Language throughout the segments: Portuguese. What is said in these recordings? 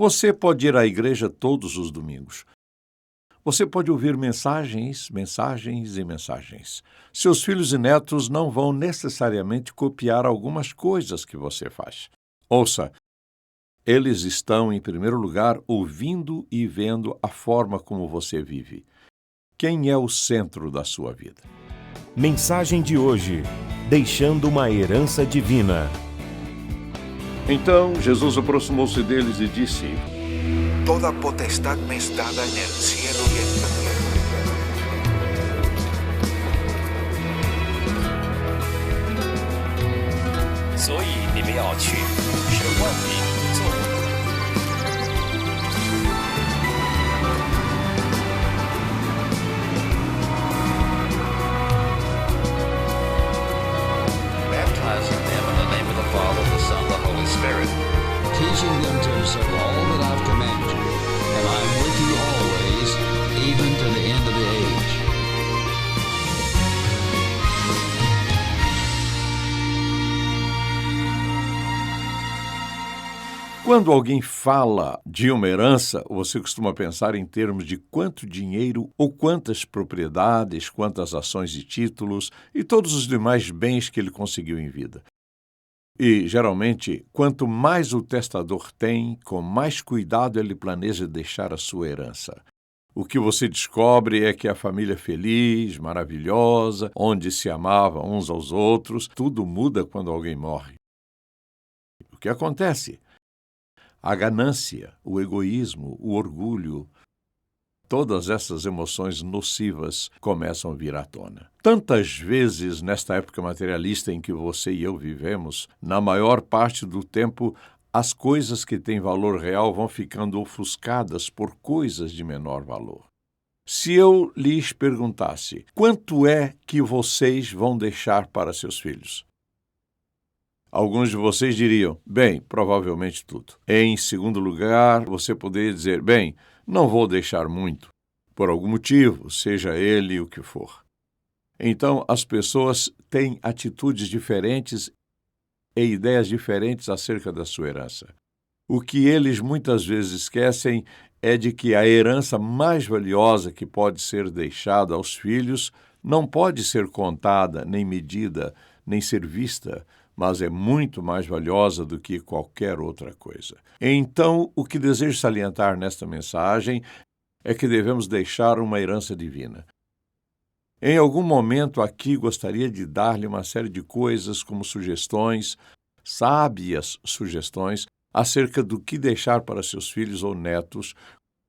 Você pode ir à igreja todos os domingos. Você pode ouvir mensagens, mensagens e mensagens. Seus filhos e netos não vão necessariamente copiar algumas coisas que você faz. Ouça, eles estão, em primeiro lugar, ouvindo e vendo a forma como você vive. Quem é o centro da sua vida? Mensagem de hoje: deixando uma herança divina. Então, Jesus aproximou-se deles e disse: Toda potestad me es dada en el cielo y en la tierra. 所以你们要去，使万民做我的门徒。Baptizing them in the name of the Father, the Son, the Holy Spirit. Teaching them to observe all that I've commanded you, and I am with you always, even to the end of the age. Quando alguém fala de uma herança, você costuma pensar em termos de quanto dinheiro ou quantas propriedades, quantas ações e títulos e todos os demais bens que ele conseguiu em vida. E, geralmente, quanto mais o testador tem, com mais cuidado ele planeja deixar a sua herança. O que você descobre é que a família feliz, maravilhosa, onde se amavam uns aos outros, tudo muda quando alguém morre. O que acontece? A ganância, o egoísmo, o orgulho, todas essas emoções nocivas começam a vir à tona. Tantas vezes, nesta época materialista em que você e eu vivemos, na maior parte do tempo, as coisas que têm valor real vão ficando ofuscadas por coisas de menor valor. Se eu lhes perguntasse, quanto é que vocês vão deixar para seus filhos? Alguns de vocês diriam, bem, provavelmente tudo. Em segundo lugar, você poderia dizer, bem, não vou deixar muito, por algum motivo, seja ele o que for. Então, as pessoas têm atitudes diferentes e ideias diferentes acerca da sua herança. O que eles muitas vezes esquecem é de que a herança mais valiosa que pode ser deixada aos filhos não pode ser contada, nem medida, nem ser vista, mas é muito mais valiosa do que qualquer outra coisa. Então, o que desejo salientar nesta mensagem é que devemos deixar uma herança divina. Em algum momento aqui gostaria de dar-lhe uma série de coisas como sugestões, sábias sugestões, acerca do que deixar para seus filhos ou netos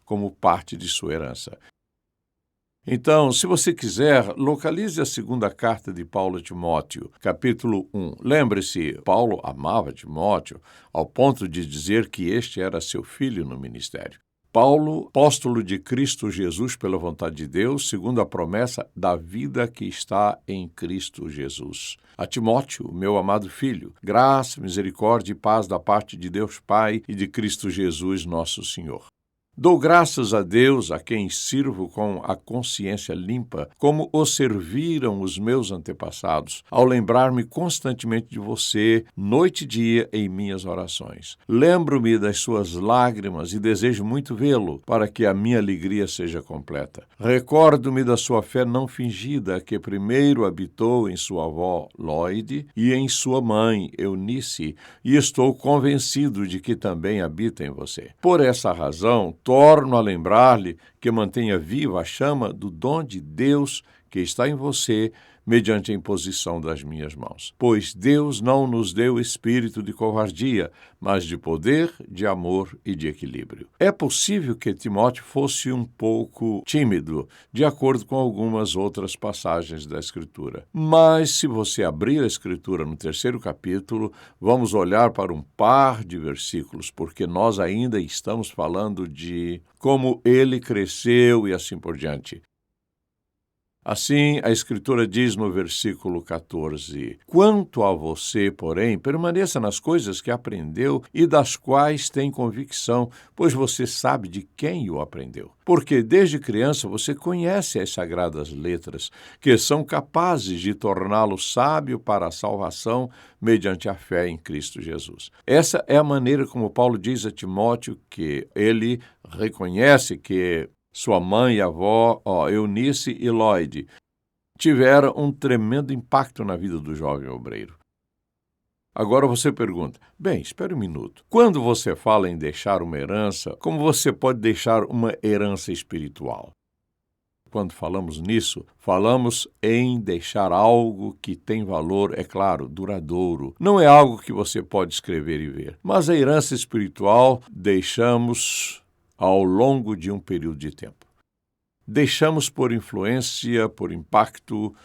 como parte de sua herança. Então, se você quiser, localize a segunda carta de Paulo a Timóteo, capítulo 1. Lembre-se, Paulo amava Timóteo ao ponto de dizer que este era seu filho no ministério. Paulo, apóstolo de Cristo Jesus pela vontade de Deus, segundo a promessa da vida que está em Cristo Jesus. A Timóteo, meu amado filho, graça, misericórdia e paz da parte de Deus Pai e de Cristo Jesus, nosso Senhor. Dou graças a Deus, a quem sirvo com a consciência limpa, como o serviram os meus antepassados, ao lembrar-me constantemente de você, noite e dia, em minhas orações. Lembro-me das suas lágrimas e desejo muito vê-lo, para que a minha alegria seja completa. Recordo-me da sua fé não fingida, que primeiro habitou em sua avó, Lloyd, e em sua mãe, Eunice, e estou convencido de que também habita em você. Por essa razão, torno a lembrar-lhe que mantenha viva a chama do dom de Deus que está em você, mediante a imposição das minhas mãos. Pois Deus não nos deu espírito de covardia, mas de poder, de amor e de equilíbrio. É possível que Timóteo fosse um pouco tímido, de acordo com algumas outras passagens da Escritura. Mas, se você abrir a Escritura no 3º capítulo, vamos olhar para um par de versículos, porque nós ainda estamos falando de como ele cresceu e assim por diante. Assim, a Escritura diz no versículo 14: Quanto a você, porém, permaneça nas coisas que aprendeu e das quais tem convicção, pois você sabe de quem o aprendeu. Porque desde criança você conhece as sagradas letras, que são capazes de torná-lo sábio para a salvação mediante a fé em Cristo Jesus. Essa é a maneira como Paulo diz a Timóteo que ele reconhece que sua mãe e avó, Eunice e Lloyd, tiveram um tremendo impacto na vida do jovem obreiro. Agora você pergunta, bem, espere um minuto. Quando você fala em deixar uma herança, como você pode deixar uma herança espiritual? Quando falamos nisso, falamos em deixar algo que tem valor, é claro, duradouro. Não é algo que você pode escrever e ver. Mas a herança espiritual deixamos ao longo de um período de tempo. Deixamos por influência, por impacto,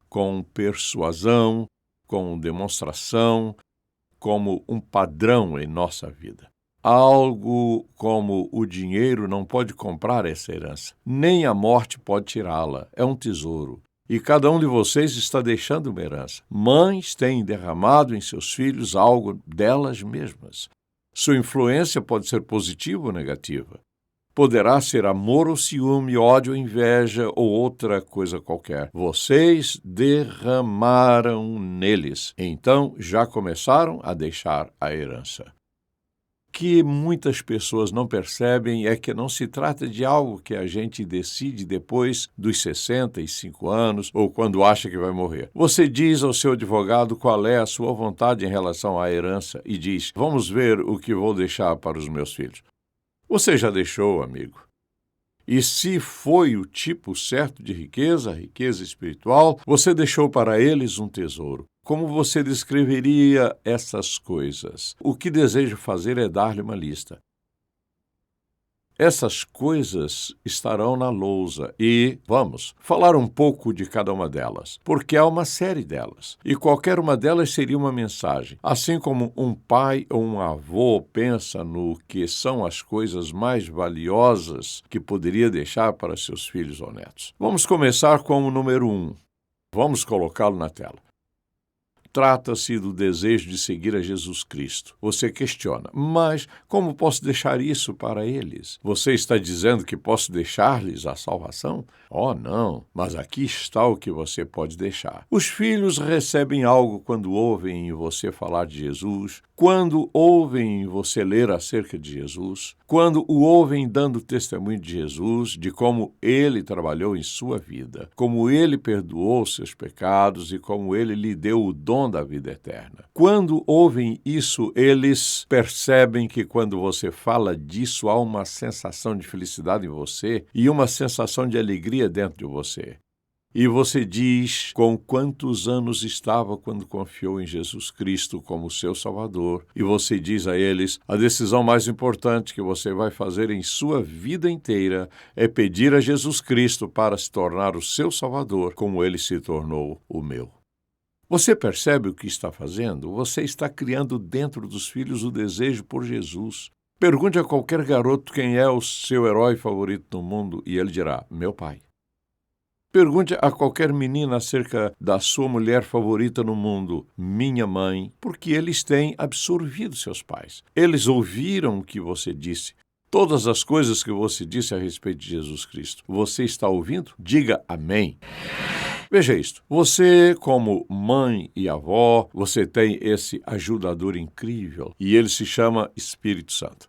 com persuasão, com demonstração, como um padrão em nossa vida. Algo como o dinheiro não pode comprar essa herança, nem a morte pode tirá-la. É um tesouro. E cada um de vocês está deixando uma herança. Mães têm derramado em seus filhos algo delas mesmas. Sua influência pode ser positiva ou negativa. Poderá ser amor ou ciúme, ódio ou inveja ou outra coisa qualquer. Vocês derramaram neles. Então já começaram a deixar a herança. O que muitas pessoas não percebem é que não se trata de algo que a gente decide depois dos 65 anos ou quando acha que vai morrer. Você diz ao seu advogado qual é a sua vontade em relação à herança e diz, vamos ver o que vou deixar para os meus filhos. Você já deixou, amigo. E se foi o tipo certo de riqueza, riqueza espiritual, você deixou para eles um tesouro. Como você descreveria essas coisas? O que desejo fazer é dar-lhe uma lista. Essas coisas estarão na lousa e vamos falar um pouco de cada uma delas, porque há uma série delas, e qualquer uma delas seria uma mensagem. Assim como um pai ou um avô pensa no que são as coisas mais valiosas que poderia deixar para seus filhos ou netos. Vamos começar com o número 1. Vamos colocá-lo na tela. Trata-se do desejo de seguir a Jesus Cristo. Você questiona, mas como posso deixar isso para eles? Você está dizendo que posso deixar-lhes a salvação? Oh, não, mas aqui está o que você pode deixar. Os filhos recebem algo quando ouvem você falar de Jesus, quando ouvem você ler acerca de Jesus, quando o ouvem dando testemunho de Jesus, de como ele trabalhou em sua vida, como ele perdoou seus pecados e como ele lhe deu o dom da vida eterna. Quando ouvem isso, eles percebem que quando você fala disso, há uma sensação de felicidade em você e uma sensação de alegria dentro de você. E você diz com quantos anos estava quando confiou em Jesus Cristo como seu Salvador. E você diz a eles, a decisão mais importante que você vai fazer em sua vida inteira é pedir a Jesus Cristo para se tornar o seu Salvador, como ele se tornou o meu. Você percebe o que está fazendo? Você está criando dentro dos filhos o desejo por Jesus. Pergunte a qualquer garoto quem é o seu herói favorito no mundo e ele dirá, meu pai. Pergunte a qualquer menina acerca da sua mulher favorita no mundo, minha mãe, porque eles têm absorvido seus pais. Eles ouviram o que você disse. Todas as coisas que você disse a respeito de Jesus Cristo. Você está ouvindo? Diga amém. Veja isto, você como mãe e avó, você tem esse ajudador incrível e ele se chama Espírito Santo.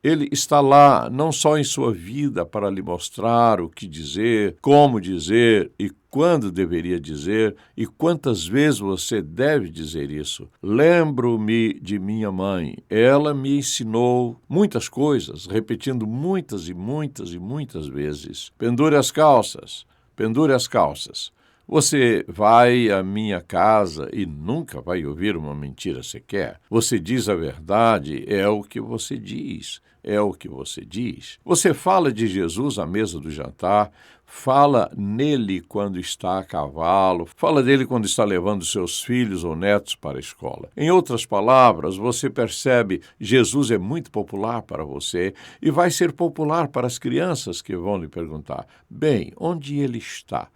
Ele está lá não só em sua vida para lhe mostrar o que dizer, como dizer e quando deveria dizer e quantas vezes você deve dizer isso. Lembro-me de minha mãe. Ela me ensinou muitas coisas, repetindo muitas e muitas e muitas vezes. Pendure as calças, pendure as calças. Você vai à minha casa e nunca vai ouvir uma mentira sequer. Você diz a verdade, é o que você diz. É o que você diz. Você fala de Jesus à mesa do jantar, fala nele quando está a cavalo, fala dele quando está levando seus filhos ou netos para a escola. Em outras palavras, você percebe, Jesus é muito popular para você e vai ser popular para as crianças que vão lhe perguntar: bem, onde ele está?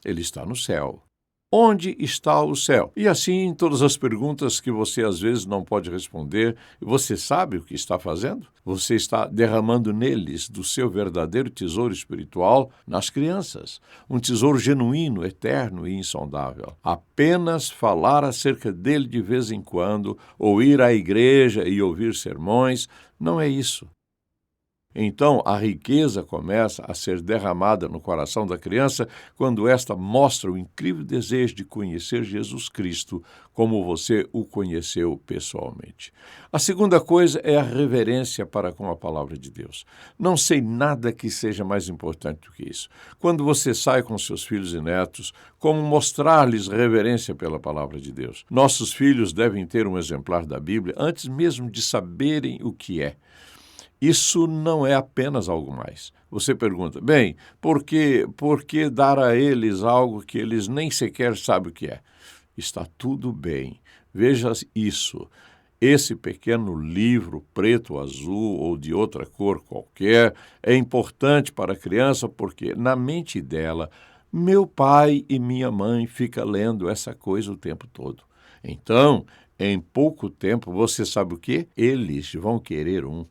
Ele está no céu. Onde está o céu? E assim, todas as perguntas que você às vezes não pode responder, você sabe o que está fazendo? Você está derramando neles do seu verdadeiro tesouro espiritual nas crianças. Um tesouro genuíno, eterno e insondável. Apenas falar acerca dele de vez em quando, ou ir à igreja e ouvir sermões, não é isso. Então, a riqueza começa a ser derramada no coração da criança quando esta mostra o incrível desejo de conhecer Jesus Cristo como você o conheceu pessoalmente. A segunda coisa é a reverência para com a palavra de Deus. Não sei nada que seja mais importante do que isso. Quando você sai com seus filhos e netos, como mostrar-lhes reverência pela palavra de Deus? Nossos filhos devem ter um exemplar da Bíblia antes mesmo de saberem o que é. Isso não é apenas algo mais. Você pergunta, bem, por que dar a eles algo que eles nem sequer sabem o que é? Está tudo bem. Veja isso. Esse pequeno livro, preto, azul ou de outra cor qualquer, é importante para a criança porque, na mente dela, meu pai e minha mãe ficam lendo essa coisa o tempo todo. Então, em pouco tempo, você sabe o quê? Eles vão querer um.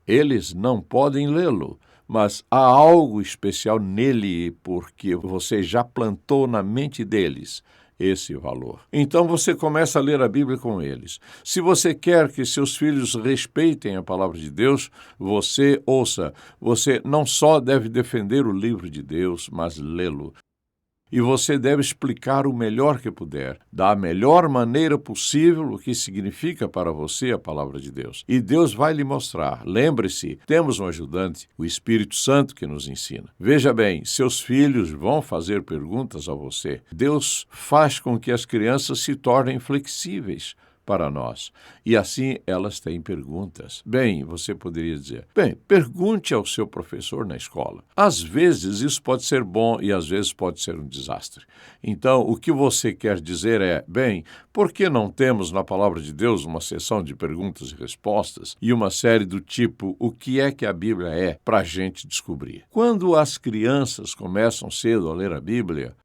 Eles não podem lê-lo, mas há algo especial nele porque você já plantou na mente deles esse valor. Então você começa a ler a Bíblia com eles. Se você quer que seus filhos respeitem a palavra de Deus, você não só deve defender o livro de Deus, mas lê-lo. E você deve explicar o melhor que puder, da melhor maneira possível o que significa para você a palavra de Deus. E Deus vai lhe mostrar. Lembre-se, temos um ajudante, o Espírito Santo, que nos ensina. Veja bem, seus filhos vão fazer perguntas a você. Deus faz com que as crianças se tornem flexíveis para nós. E assim elas têm perguntas. Bem, você poderia dizer, pergunte ao seu professor na escola. Às vezes isso pode ser bom e às vezes pode ser um desastre. Então, o que você quer dizer é, por que não temos na palavra de Deus uma sessão de perguntas e respostas e uma série do tipo, o que é que a Bíblia é, para a gente descobrir? Quando as crianças começam cedo a ler a Bíblia,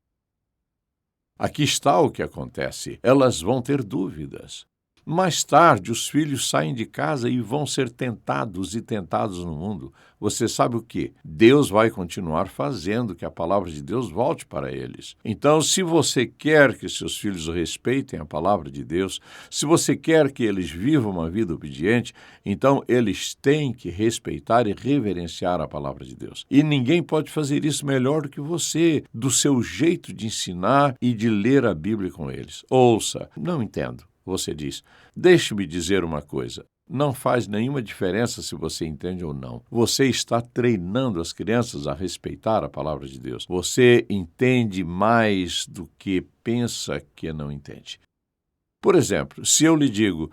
aqui está o que acontece. Elas vão ter dúvidas. Mais tarde, os filhos saem de casa e vão ser tentados no mundo. Você sabe o quê? Deus vai continuar fazendo que a palavra de Deus volte para eles. Então, se você quer que seus filhos respeitem a palavra de Deus, se você quer que eles vivam uma vida obediente, então eles têm que respeitar e reverenciar a palavra de Deus. E ninguém pode fazer isso melhor do que você, do seu jeito de ensinar e de ler a Bíblia com eles. Ouça, não entendo. Você diz, deixe-me dizer uma coisa, não faz nenhuma diferença se você entende ou não. Você está treinando as crianças a respeitar a palavra de Deus. Você entende mais do que pensa que não entende. Por exemplo, se eu lhe digo,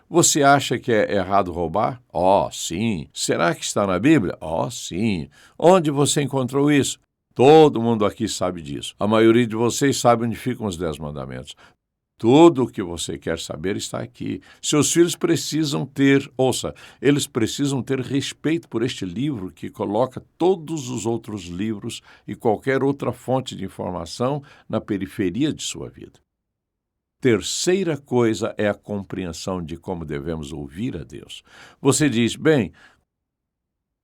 você acha que é errado roubar? Sim. Será que está na Bíblia? Sim. Onde você encontrou isso? Todo mundo aqui sabe disso. A maioria de vocês sabe onde ficam os 10 mandamentos. Tudo o que você quer saber está aqui. Seus filhos precisam ter, eles precisam ter respeito por este livro que coloca todos os outros livros e qualquer outra fonte de informação na periferia de sua vida. Terceira coisa é a compreensão de como devemos ouvir a Deus. Você diz,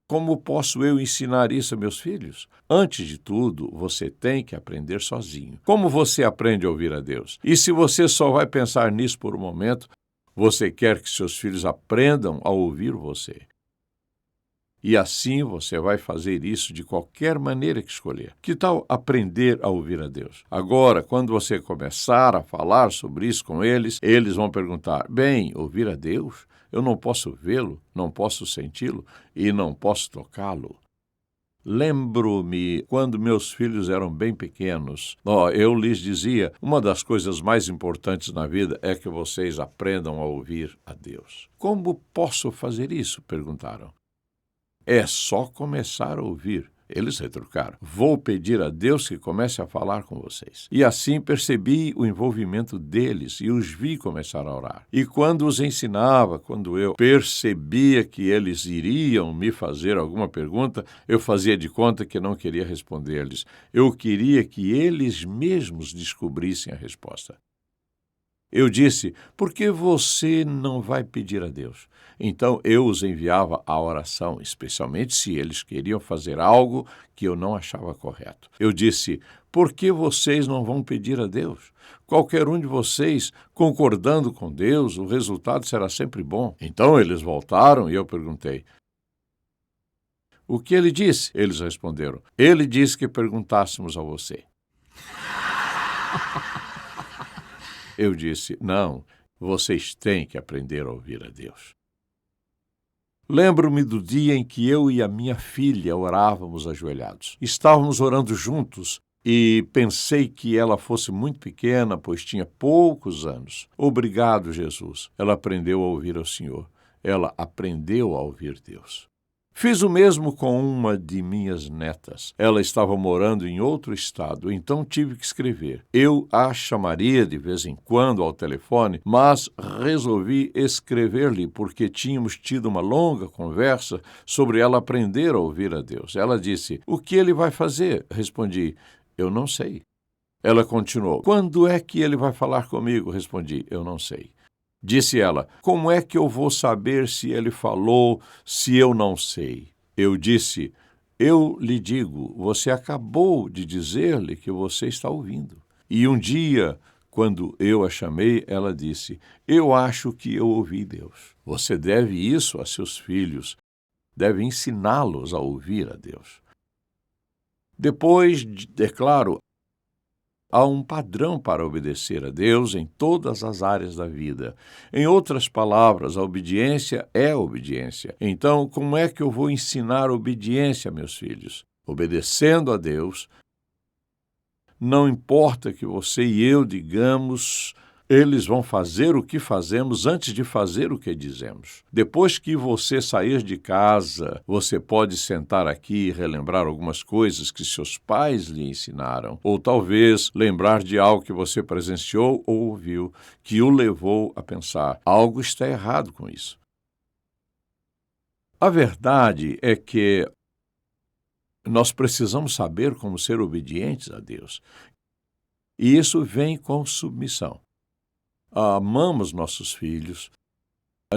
como posso eu ensinar isso a meus filhos? Antes de tudo, você tem que aprender sozinho. Como você aprende a ouvir a Deus? E se você só vai pensar nisso por um momento, você quer que seus filhos aprendam a ouvir você. E assim você vai fazer isso de qualquer maneira que escolher. Que tal aprender a ouvir a Deus? Agora, quando você começar a falar sobre isso com eles, eles vão perguntar, ouvir a Deus? Eu não posso vê-lo, não posso senti-lo e não posso tocá-lo. Lembro-me quando meus filhos eram bem pequenos. Eu lhes dizia, uma das coisas mais importantes na vida é que vocês aprendam a ouvir a Deus. Como posso fazer isso? Perguntaram. É só começar a ouvir. Eles retrucaram. Vou pedir a Deus que comece a falar com vocês. E assim percebi o envolvimento deles e os vi começar a orar. E quando os ensinava, quando eu percebia que eles iriam me fazer alguma pergunta, eu fazia de conta que não queria responder-lhes. Eu queria que eles mesmos descobrissem a resposta. Eu disse, por que você não vai pedir a Deus? Então eu os enviava à oração, especialmente se eles queriam fazer algo que eu não achava correto. Eu disse, por que vocês não vão pedir a Deus? Qualquer um de vocês, concordando com Deus, o resultado será sempre bom. Então eles voltaram e eu perguntei, o que ele disse? Eles responderam, ele disse que perguntássemos a você. Eu disse, não, vocês têm que aprender a ouvir a Deus. Lembro-me do dia em que eu e a minha filha orávamos ajoelhados. Estávamos orando juntos e pensei que ela fosse muito pequena, pois tinha poucos anos. Obrigado, Jesus. Ela aprendeu a ouvir ao Senhor. Ela aprendeu a ouvir Deus. Fiz o mesmo com uma de minhas netas. Ela estava morando em outro estado, então tive que escrever. Eu a chamaria de vez em quando ao telefone, mas resolvi escrever-lhe porque tínhamos tido uma longa conversa sobre ela aprender a ouvir a Deus. Ela disse, o que ele vai fazer? Respondi, eu não sei. Ela continuou, quando é que ele vai falar comigo? Respondi, eu não sei. Disse ela, como é que eu vou saber se ele falou, se eu não sei? Eu disse, eu lhe digo, você acabou de dizer-lhe que você está ouvindo. E um dia, quando eu a chamei, ela disse, eu acho que eu ouvi Deus. Você deve isso a seus filhos, deve ensiná-los a ouvir a Deus. Depois, é claro, há um padrão para obedecer a Deus em todas as áreas da vida. Em outras palavras, a obediência é obediência. Então, como é que eu vou ensinar obediência a meus filhos? Obedecendo a Deus, não importa que você e eu digamos, eles vão fazer o que fazemos antes de fazer o que dizemos. Depois que você sair de casa, você pode sentar aqui e relembrar algumas coisas que seus pais lhe ensinaram, ou talvez lembrar de algo que você presenciou ou ouviu, que o levou a pensar, algo está errado com isso. A verdade é que nós precisamos saber como ser obedientes a Deus. E isso vem com submissão. Amamos nossos filhos,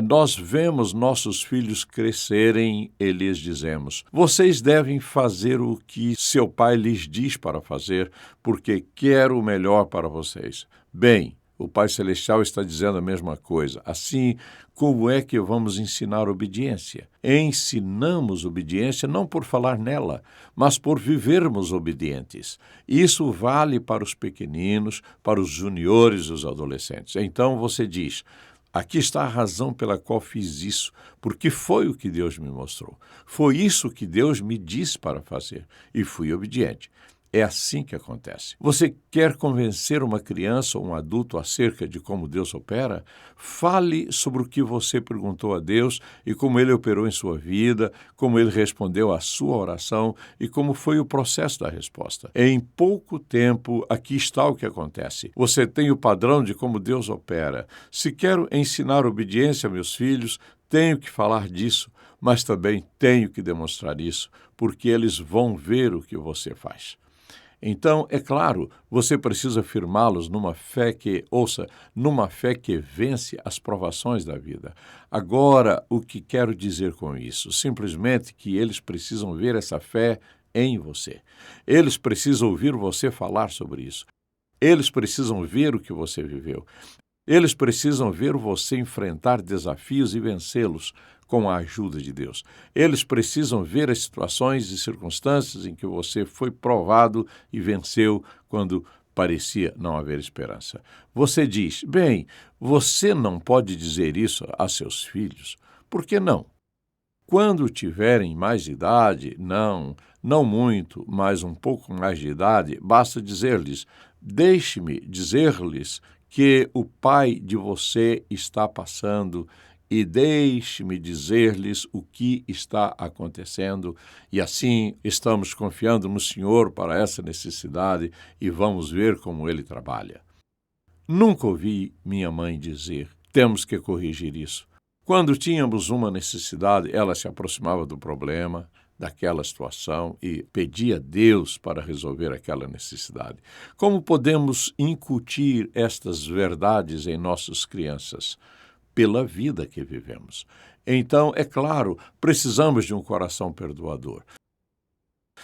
nós vemos nossos filhos crescerem e lhes dizemos, vocês devem fazer o que seu pai lhes diz para fazer, porque quer o melhor para vocês. Bem, o Pai Celestial está dizendo a mesma coisa. Assim, como é que vamos ensinar obediência? Ensinamos obediência não por falar nela, mas por vivermos obedientes. Isso vale para os pequeninos, para os juniores e os adolescentes. Então você diz, aqui está a razão pela qual fiz isso, porque foi o que Deus me mostrou. Foi isso que Deus me disse para fazer, e fui obediente. É assim que acontece. Você quer convencer uma criança ou um adulto acerca de como Deus opera? Fale sobre o que você perguntou a Deus e como Ele operou em sua vida, como Ele respondeu à sua oração e como foi o processo da resposta. Em pouco tempo, aqui está o que acontece. Você tem o padrão de como Deus opera. Se quero ensinar obediência a meus filhos, tenho que falar disso, mas também tenho que demonstrar isso, porque eles vão ver o que você faz. Então, é claro, você precisa firmá-los numa fé que vence as provações da vida. Agora, o que quero dizer com isso? Simplesmente que eles precisam ver essa fé em você. Eles precisam ouvir você falar sobre isso. Eles precisam ver o que você viveu. Eles precisam ver você enfrentar desafios e vencê-los com a ajuda de Deus. Eles precisam ver as situações e circunstâncias em que você foi provado e venceu quando parecia não haver esperança. Você diz, bem, você não pode dizer isso a seus filhos. Por que não? quando tiverem mais idade, não muito, mas um pouco mais de idade, basta dizer-lhes: deixe-me dizer-lhes que o pai de você está passando e deixe-me dizer-lhes o que está acontecendo. E assim estamos confiando no Senhor para essa necessidade e vamos ver como Ele trabalha. Nunca ouvi minha mãe dizer: temos que corrigir isso. Quando tínhamos uma necessidade, ela se aproximava do problema, daquela situação e pedia a Deus para resolver aquela necessidade. Como podemos incutir estas verdades em nossas crianças? Pela vida que vivemos. Então, é claro, precisamos de um coração perdoador.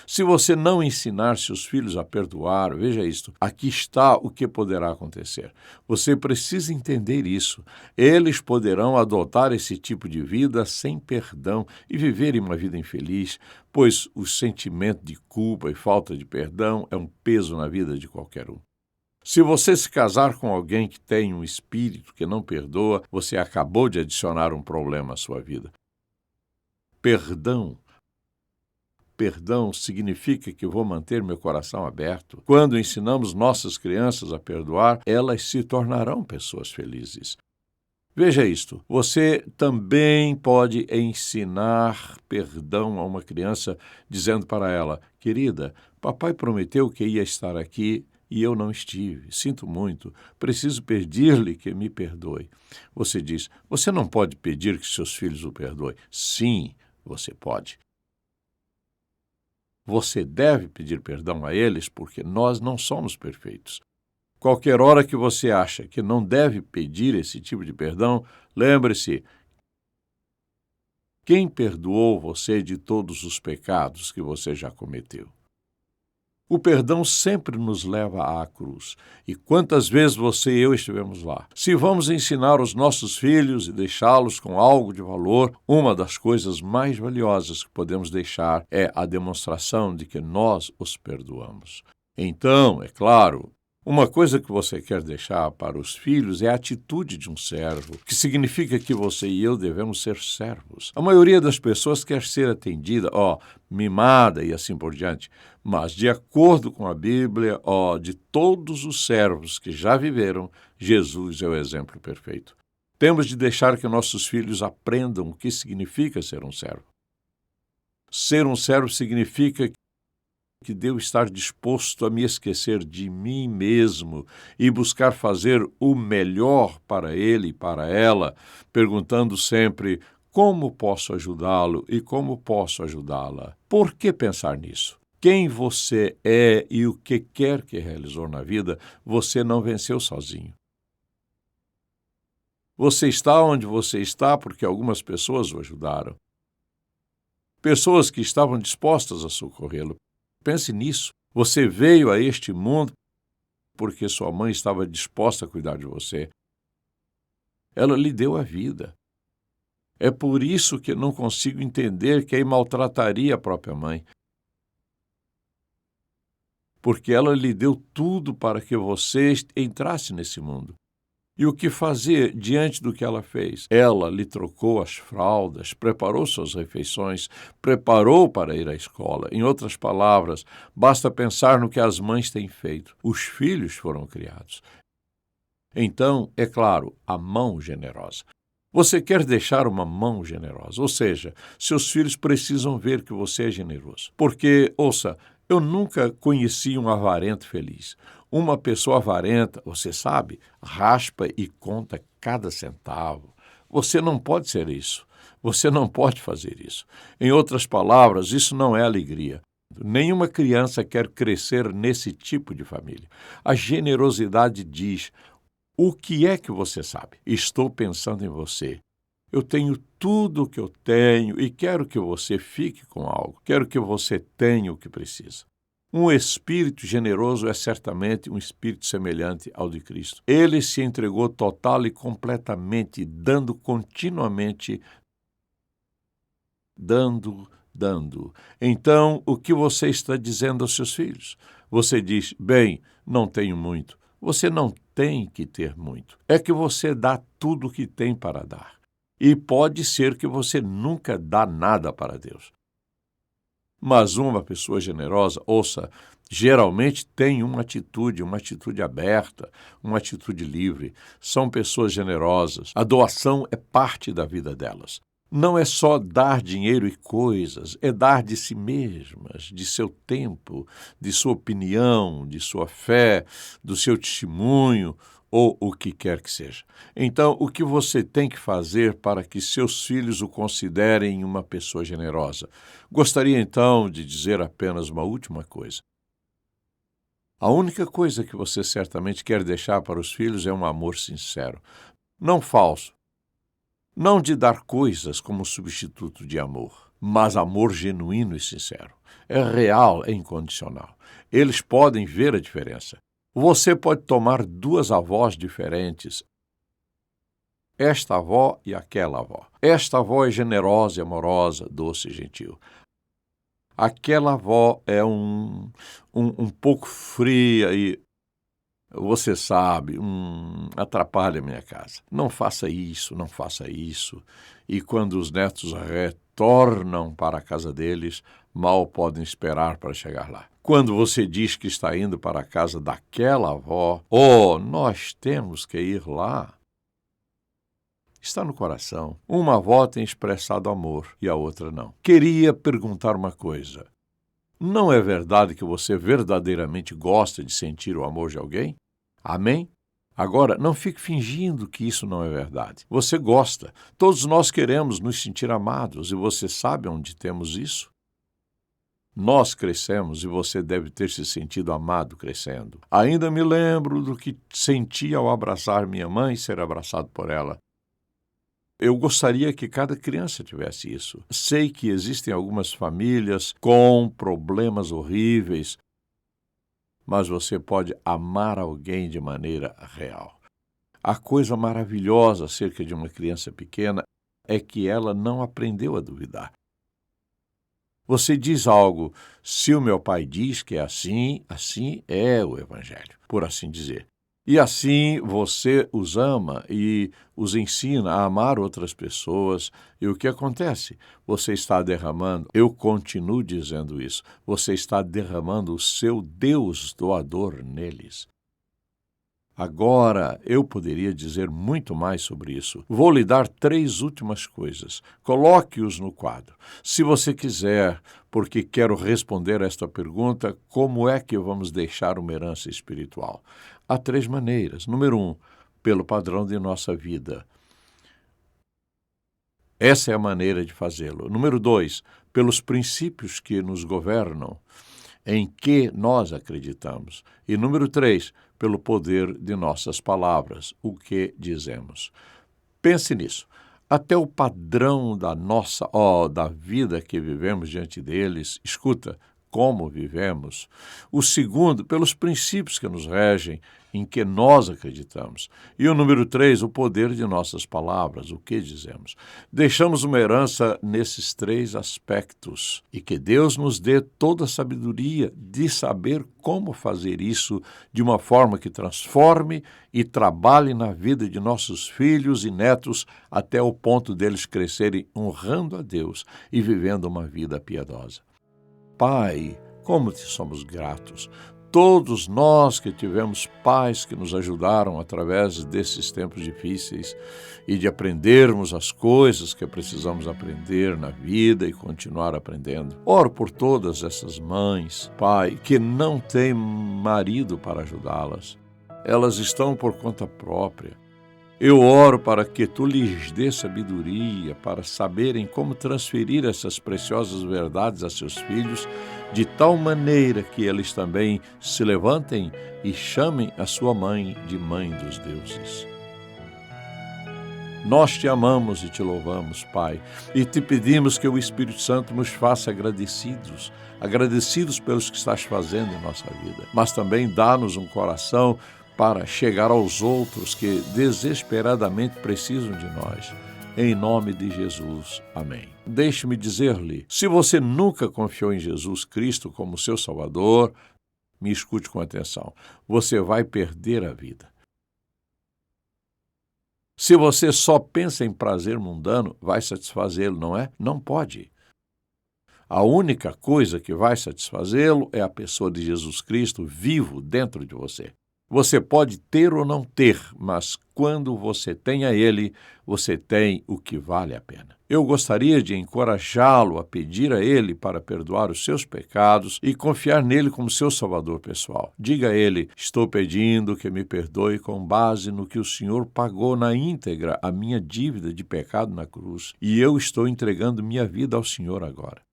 Se você não ensinar seus filhos a perdoar, veja isto, aqui está o que poderá acontecer. Você precisa entender isso. Eles poderão adotar esse tipo de vida sem perdão e viverem uma vida infeliz, pois o sentimento de culpa e falta de perdão é um peso na vida de qualquer um. Se você se casar com alguém que tem um espírito que não perdoa, você acabou de adicionar um problema à sua vida. Perdão significa que vou manter meu coração aberto. Quando ensinamos nossas crianças a perdoar, elas se tornarão pessoas felizes. Veja isto, você também pode ensinar perdão a uma criança dizendo para ela: querida, papai prometeu que ia estar aqui e eu não estive. Sinto muito. Preciso pedir-lhe que me perdoe. Você diz: você não pode pedir que seus filhos o perdoem. Sim, você pode. Você deve pedir perdão a eles porque nós não somos perfeitos. Qualquer hora que você acha que não deve pedir esse tipo de perdão, lembre-se: quem perdoou você de todos os pecados que você já cometeu? O perdão sempre nos leva à cruz. E quantas vezes você e eu estivemos lá? Se vamos ensinar os nossos filhos e deixá-los com algo de valor, uma das coisas mais valiosas que podemos deixar é a demonstração de que nós os perdoamos. Então, é claro, uma coisa que você quer deixar para os filhos é a atitude de um servo, que significa que você e eu devemos ser servos. A maioria das pessoas quer ser atendida, mimada e assim por diante, mas de acordo com a Bíblia, de todos os servos que já viveram, Jesus é o exemplo perfeito. Temos de deixar que nossos filhos aprendam o que significa ser um servo. Ser um servo significa que devo estar disposto a me esquecer de mim mesmo e buscar fazer o melhor para ele e para ela, perguntando sempre: como posso ajudá-lo e como posso ajudá-la? Por que pensar nisso? Quem você é e o que quer que realizou na vida, você não venceu sozinho. Você está onde você está porque algumas pessoas o ajudaram. Pessoas que estavam dispostas a socorrê-lo. Pense nisso. Você veio a este mundo porque sua mãe estava disposta a cuidar de você. Ela lhe deu a vida. É por isso que não consigo entender quem maltrataria a própria mãe. Porque ela lhe deu tudo para que você entrasse nesse mundo. E o que fazer diante do que ela fez? Ela lhe trocou as fraldas, preparou suas refeições, preparou para ir à escola. Em outras palavras, basta pensar no que as mães têm feito. Os filhos foram criados. Então, é claro, a mão generosa. Você quer deixar uma mão generosa, ou seja, seus filhos precisam ver que você é generoso. Porque, ouça, eu nunca conheci um avarento feliz. Uma pessoa avarenta, você sabe, raspa e conta cada centavo. Você não pode ser isso. Você não pode fazer isso. Em outras palavras, isso não é alegria. Nenhuma criança quer crescer nesse tipo de família. A generosidade diz: o que é que você sabe? Estou pensando em você. Eu tenho tudo o que eu tenho e quero que você fique com algo. Quero que você tenha o que precisa. Um espírito generoso é certamente um espírito semelhante ao de Cristo. Ele se entregou total e completamente, dando continuamente, dando. Então, o que você está dizendo aos seus filhos? Você diz: bem, não tenho muito. Você não tem que ter muito. É que você dá tudo o que tem para dar. E pode ser que você nunca dá nada para Deus. Mas uma pessoa generosa, ouça, geralmente tem uma atitude aberta, uma atitude livre. São pessoas generosas. A doação é parte da vida delas. Não é só dar dinheiro e coisas, é dar de si mesmas, de seu tempo, de sua opinião, de sua fé, do seu testemunho, ou o que quer que seja. Então, o que você tem que fazer para que seus filhos o considerem uma pessoa generosa? Gostaria, então, de dizer apenas uma última coisa. A única coisa que você certamente quer deixar para os filhos é um amor sincero, não falso, não de dar coisas como substituto de amor, mas amor genuíno e sincero. É real, é incondicional. Eles podem ver a diferença. Você pode tomar duas avós diferentes, esta avó e aquela avó. Esta avó é generosa e amorosa, doce e gentil. Aquela avó é um pouco fria e, você sabe, atrapalha a minha casa. Não faça isso, não faça isso. E quando os netos retornam para a casa deles, mal podem esperar para chegar lá. Quando você diz que está indo para a casa daquela avó, nós temos que ir lá. Está no coração. Uma avó tem expressado amor e a outra não. Queria perguntar uma coisa. Não é verdade que você verdadeiramente gosta de sentir o amor de alguém? Amém? Agora, não fique fingindo que isso não é verdade. Você gosta. Todos nós queremos nos sentir amados e você sabe onde temos isso? Nós crescemos e você deve ter se sentido amado crescendo. Ainda me lembro do que senti ao abraçar minha mãe e ser abraçado por ela. Eu gostaria que cada criança tivesse isso. Sei que existem algumas famílias com problemas horríveis, mas você pode amar alguém de maneira real. A coisa maravilhosa acerca de uma criança pequena é que ela não aprendeu a duvidar. Você diz algo, se o meu pai diz que é assim, assim é o Evangelho, por assim dizer. E assim você os ama e os ensina a amar outras pessoas. E o que acontece? Você está derramando, eu continuo dizendo isso, você está derramando o seu Deus doador neles. Agora, eu poderia dizer muito mais sobre isso. Vou lhe dar 3 últimas coisas. Coloque-os no quadro. Se você quiser, porque quero responder esta pergunta, como é que vamos deixar uma herança espiritual? Há 3 maneiras. Número 1, pelo padrão de nossa vida. Essa é a maneira de fazê-lo. Número 2, pelos princípios que nos governam, em que nós acreditamos. E número 3, pelo poder de nossas palavras, o que dizemos. Pense nisso. Até o padrão da vida que vivemos diante deles, escuta, como vivemos. O segundo, pelos princípios que nos regem, em que nós acreditamos. E o número 3, o poder de nossas palavras, o que dizemos. Deixamos uma herança nesses 3 aspectos e que Deus nos dê toda a sabedoria de saber como fazer isso de uma forma que transforme e trabalhe na vida de nossos filhos e netos até o ponto deles crescerem honrando a Deus e vivendo uma vida piedosa. Pai, como te somos gratos. Todos nós que tivemos pais que nos ajudaram através desses tempos difíceis e de aprendermos as coisas que precisamos aprender na vida e continuar aprendendo. Oro por todas essas mães, Pai, que não têm marido para ajudá-las. Elas estão por conta própria. Eu oro para que Tu lhes dê sabedoria para saberem como transferir essas preciosas verdades a seus filhos, de tal maneira que eles também se levantem e chamem a sua mãe de Mãe dos Deuses. Nós Te amamos e Te louvamos, Pai, e Te pedimos que o Espírito Santo nos faça agradecidos pelos que estás fazendo em nossa vida, mas também dá-nos um coração para chegar aos outros que desesperadamente precisam de nós. Em nome de Jesus. Amém. Deixe-me dizer-lhe, se você nunca confiou em Jesus Cristo como seu Salvador, me escute com atenção, você vai perder a vida. Se você só pensa em prazer mundano, vai satisfazê-lo, não é? Não pode. A única coisa que vai satisfazê-lo é a pessoa de Jesus Cristo vivo dentro de você. Você pode ter ou não ter, mas quando você tem a Ele, você tem o que vale a pena. Eu gostaria de encorajá-lo a pedir a Ele para perdoar os seus pecados e confiar nele como seu salvador pessoal. Diga a Ele: estou pedindo que me perdoe com base no que o Senhor pagou na íntegra a minha dívida de pecado na cruz, e eu estou entregando minha vida ao Senhor agora.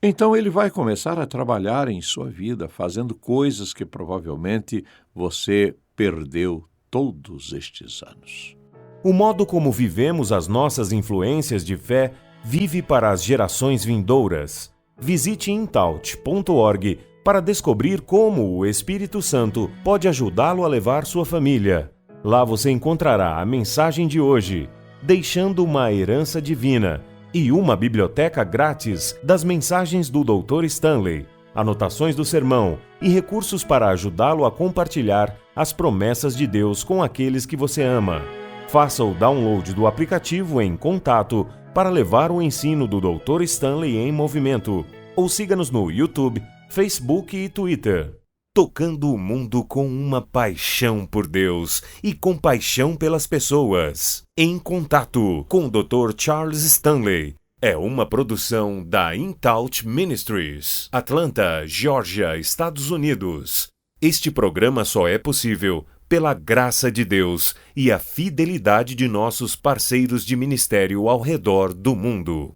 Então ele vai começar a trabalhar em sua vida, fazendo coisas que provavelmente você perdeu todos estes anos. O modo como vivemos as nossas influências de fé vive para as gerações vindouras. Visite intaut.org para descobrir como o Espírito Santo pode ajudá-lo a levar sua família. Lá você encontrará a mensagem de hoje, Deixando uma Herança Divina, e uma biblioteca grátis das mensagens do Dr. Stanley, anotações do sermão e recursos para ajudá-lo a compartilhar as promessas de Deus com aqueles que você ama. Faça o download do aplicativo em Contato para levar o ensino do Dr. Stanley em movimento, ou siga-nos no YouTube, Facebook e Twitter. Tocando o mundo com uma paixão por Deus e compaixão pelas pessoas. Em Contato com o Dr. Charles Stanley. É uma produção da Intaut Ministries, Atlanta, Geórgia, Estados Unidos. Este programa só é possível pela graça de Deus e a fidelidade de nossos parceiros de ministério ao redor do mundo.